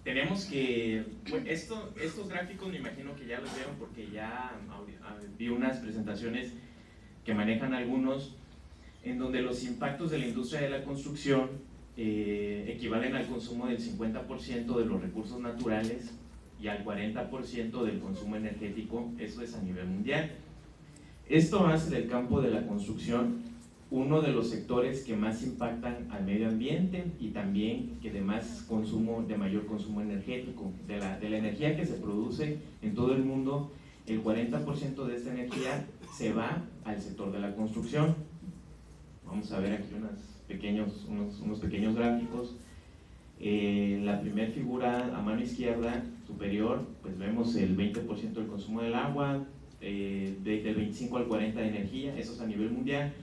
tenemos que, bueno, estos gráficos me imagino que ya los vieron porque ya vi unas presentaciones que manejan algunos, en donde los impactos de la industria de la construcción equivalen al consumo del 50% de los recursos naturales y al 40% del consumo energético, eso es a nivel mundial. Esto hace del campo de la construcción uno de los sectores que más impactan al medio ambiente y también que de mayor consumo energético. De la energía que se produce en todo el mundo, el 40% de esta energía se va al sector de la construcción. Vamos a ver aquí unos pequeños gráficos. La primera figura a mano izquierda superior, pues vemos el 20% del consumo del agua, del 25 al 40 de energía, eso es a nivel mundial,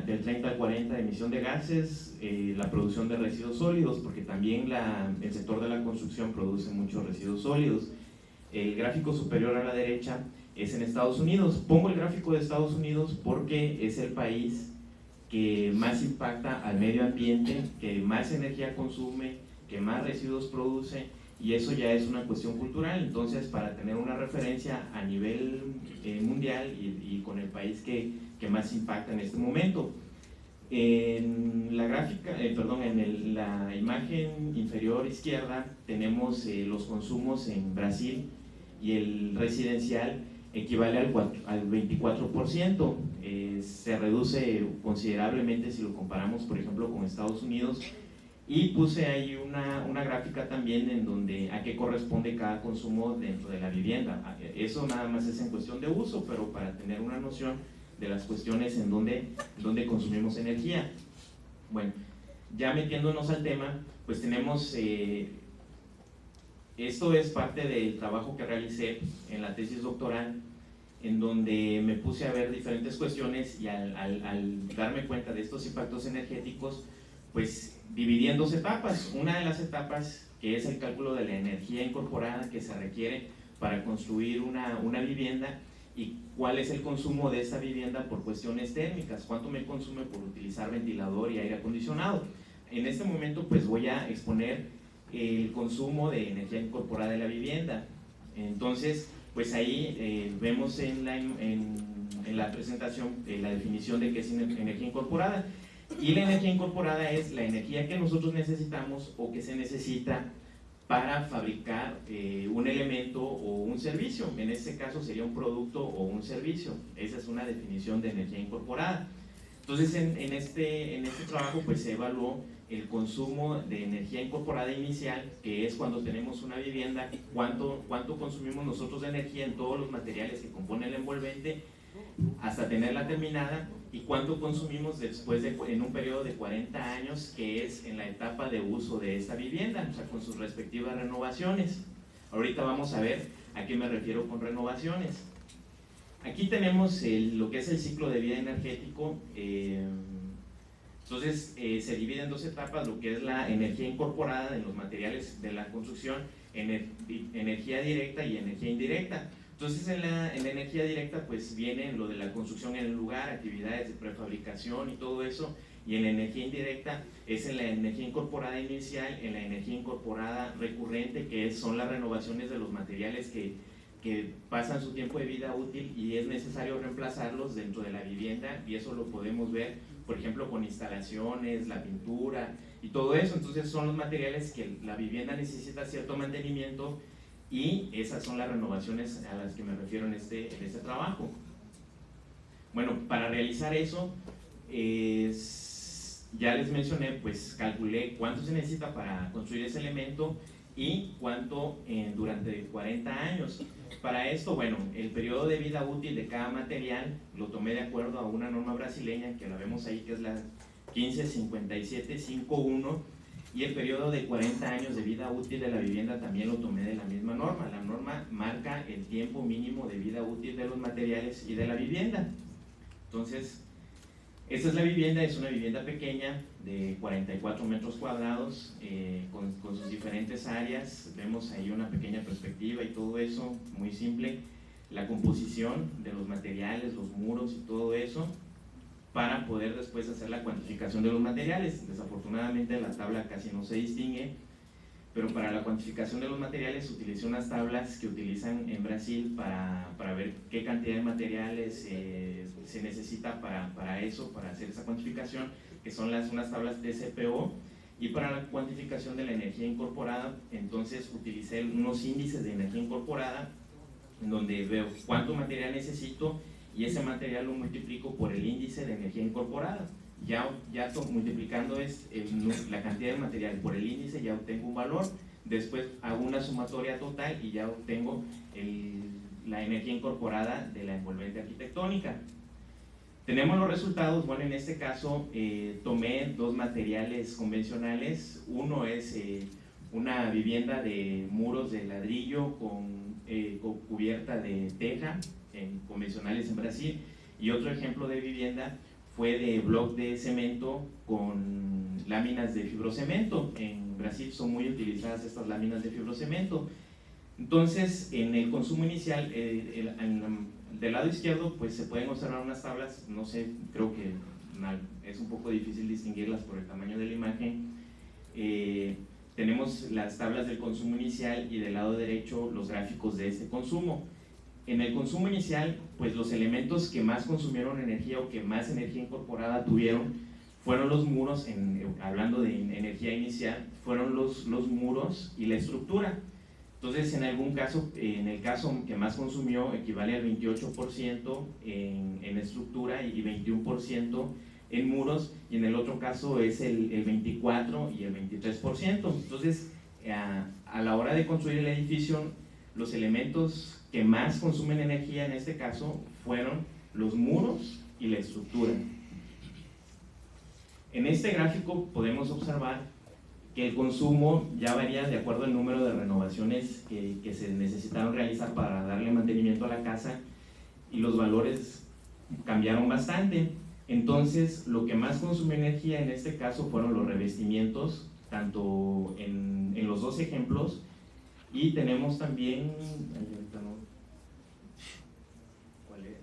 del 30 al 40 de emisión de gases, la producción de residuos sólidos, porque también el sector de la construcción produce muchos residuos sólidos. El gráfico superior a la derecha es en Estados Unidos. Pongo el gráfico de Estados Unidos porque es el país que más impacta al medio ambiente, que más energía consume, que más residuos produce, y eso ya es una cuestión cultural. Entonces, para tener una referencia a nivel mundial y con el país que más impacta en este momento. En la gráfica, en la imagen inferior izquierda tenemos los consumos en Brasil, y el residencial equivale al 24%. Se reduce considerablemente si lo comparamos, por ejemplo, con Estados Unidos. Y puse ahí una gráfica también en donde a qué corresponde cada consumo dentro de la vivienda. Eso nada más es en cuestión de uso, pero para tener una noción de las cuestiones en donde consumimos energía. Bueno, ya metiéndonos al tema, pues tenemos, esto es parte del trabajo que realicé en la tesis doctoral, en donde me puse a ver diferentes cuestiones y al darme cuenta de estos impactos energéticos, pues dividí en dos etapas. Una de las etapas, que es el cálculo de la energía incorporada que se requiere para construir una vivienda, y cuál es el consumo de esta vivienda por cuestiones térmicas, cuánto me consume por utilizar ventilador y aire acondicionado. En este momento pues voy a exponer el consumo de energía incorporada de la vivienda. Entonces, pues ahí vemos en la presentación la definición de qué es energía incorporada. Y la energía incorporada es la energía que nosotros necesitamos o que se necesita para fabricar un elemento o un servicio. En este caso sería un producto o un servicio. Esa es una definición de energía incorporada. Entonces en este trabajo pues se evaluó el consumo de energía incorporada inicial, que es cuando tenemos una vivienda, cuánto consumimos nosotros de energía en todos los materiales que componen el envolvente hasta tenerla terminada, y cuánto consumimos después en un periodo de 40 años, que es en la etapa de uso de esta vivienda, o sea, con sus respectivas renovaciones. Ahorita vamos a ver a qué me refiero con renovaciones. Aquí tenemos lo que es el ciclo de vida energético. Entonces se divide en dos etapas, lo que es la energía incorporada en los materiales de la construcción, energía directa y energía indirecta. Entonces en la energía directa pues viene lo de la construcción en el lugar, actividades de prefabricación y todo eso, y en la energía indirecta es en la energía incorporada inicial, en la energía incorporada recurrente, que son las renovaciones de los materiales que pasan su tiempo de vida útil y es necesario reemplazarlos dentro de la vivienda, y eso lo podemos ver, por ejemplo, con instalaciones, la pintura y todo eso. Entonces son los materiales que la vivienda necesita cierto mantenimiento, y esas son las renovaciones a las que me refiero en este trabajo. Bueno, para realizar eso, ya les mencioné, pues calculé cuánto se necesita para construir ese elemento y cuánto durante 40 años. Para esto, bueno, el periodo de vida útil de cada material lo tomé de acuerdo a una norma brasileña, que la vemos ahí, que es la 155751, y el periodo de 40 años de vida útil de la vivienda también lo tomé de la misma norma. La norma marca el tiempo mínimo de vida útil de los materiales y de la vivienda. Entonces, esta es la vivienda, es una vivienda pequeña de 44 metros cuadrados, con sus diferentes áreas. Vemos ahí una pequeña perspectiva y todo eso, muy simple. La composición de los materiales, los muros y todo eso, para poder después hacer la cuantificación de los materiales. Desafortunadamente la tabla casi no se distingue, pero para la cuantificación de los materiales utilicé unas tablas que utilizan en Brasil para ver qué cantidad de materiales se necesita para eso, para hacer esa cuantificación, que son unas tablas TCPO. Y para la cuantificación de la energía incorporada, entonces utilicé unos índices de energía incorporada, en donde veo cuánto material necesito y ese material lo multiplico por el índice de energía incorporada. Ya multiplicando la cantidad de material por el índice ya obtengo un valor, después hago una sumatoria total y ya obtengo la energía incorporada de la envolvente arquitectónica. Tenemos los resultados. Bueno, en este caso tomé dos materiales convencionales. Uno es una vivienda de muros de ladrillo con cubierta de teja, convencionales en Brasil, y otro ejemplo de vivienda fue de bloc de cemento con láminas de fibrocemento. En Brasil son muy utilizadas estas láminas de fibrocemento. Entonces, en el consumo inicial, del lado izquierdo, pues se pueden observar unas tablas, no sé, creo que es un poco difícil distinguirlas por el tamaño de la imagen. Tenemos las tablas del consumo inicial y del lado derecho los gráficos de este consumo. En el consumo inicial, pues los elementos que más consumieron energía o que más energía incorporada tuvieron fueron los muros, hablando de energía inicial, fueron los muros y la estructura. Entonces, en el caso que más consumió, equivale al 28% en estructura y 21% en muros, y en el otro caso es el 24% y el 23%. Entonces, a la hora de construir el edificio, los elementos que más consumen energía en este caso fueron los muros y la estructura. En este gráfico podemos observar que el consumo ya varía de acuerdo al número de renovaciones que se necesitaron realizar para darle mantenimiento a la casa, y los valores cambiaron bastante. Entonces, lo que más consumió energía en este caso fueron los revestimientos, tanto en los dos ejemplos, y tenemos también, ¿cuál es?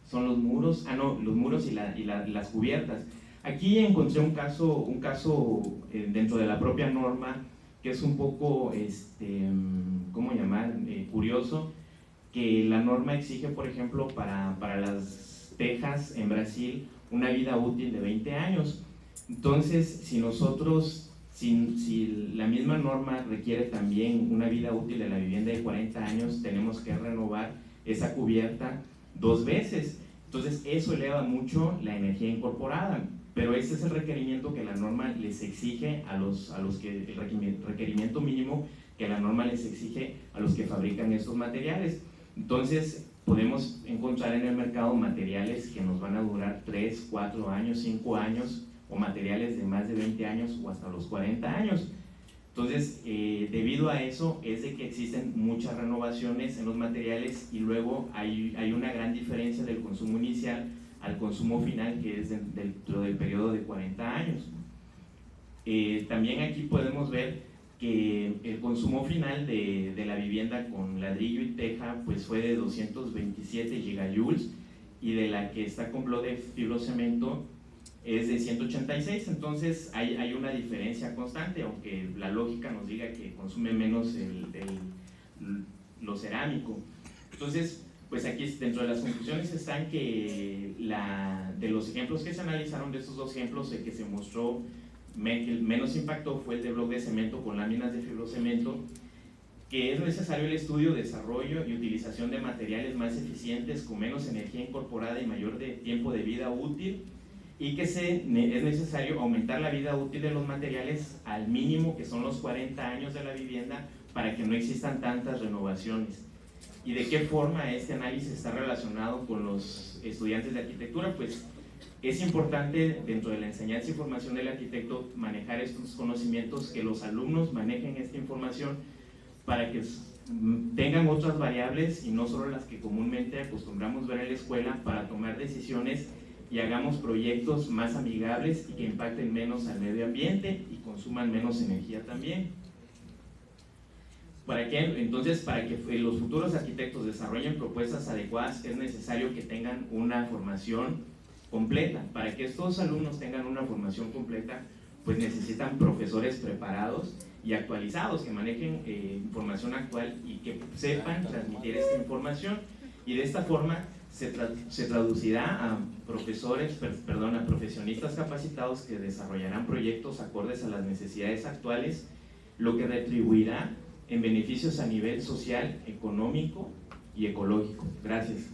Son los muros, los muros y las cubiertas. Aquí encontré un caso dentro de la propia norma que es un poco, ¿cómo llamar? Curioso, que la norma exige, por ejemplo, para las tejas en Brasil una vida útil de 20 años. Entonces, si la misma norma requiere también una vida útil de la vivienda de 40 años, tenemos que renovar esa cubierta 2 veces. Entonces, eso eleva mucho la energía incorporada. Pero ese es el requerimiento que la norma les exige a los que, el requerimiento mínimo que la norma les exige a los que fabrican estos materiales. Entonces, podemos encontrar en el mercado materiales que nos van a durar 3, 4 años, 5 años, o materiales de más de 20 años o hasta los 40 años. Entonces, debido a eso, es de que existen muchas renovaciones en los materiales, y luego hay una gran diferencia del consumo inicial al consumo final, que es dentro del periodo de 40 años. También aquí podemos ver que el consumo final de la vivienda con ladrillo y teja pues fue de 227 gigajoules, y de la que está con bloque de fibrocemento es de 186. Entonces hay una diferencia constante, aunque la lógica nos diga que consume menos lo cerámico. Entonces, pues aquí dentro de las conclusiones están que de los ejemplos que se analizaron, de estos dos ejemplos, el que se mostró que el menos impacto fue el de bloque de cemento con láminas de fibrocemento, que es necesario el estudio, desarrollo y utilización de materiales más eficientes, con menos energía incorporada y mayor tiempo de vida útil, y que es necesario aumentar la vida útil de los materiales al mínimo, que son los 40 años de la vivienda, para que no existan tantas renovaciones. ¿Y de qué forma este análisis está relacionado con los estudiantes de arquitectura? Pues es importante dentro de la enseñanza y formación del arquitecto manejar estos conocimientos, que los alumnos manejen esta información para que tengan otras variables y no solo las que comúnmente acostumbramos ver en la escuela, para tomar decisiones y hagamos proyectos más amigables y que impacten menos al medio ambiente y consuman menos energía también. Entonces, para que los futuros arquitectos desarrollen propuestas adecuadas, es necesario que tengan una formación completa. Para que estos alumnos tengan una formación completa, pues necesitan profesores preparados y actualizados, que manejen información actual y que sepan transmitir esta información, y de esta forma se traducirá a a profesionistas capacitados que desarrollarán proyectos acordes a las necesidades actuales, lo que retribuirá en beneficios a nivel social, económico y ecológico. Gracias.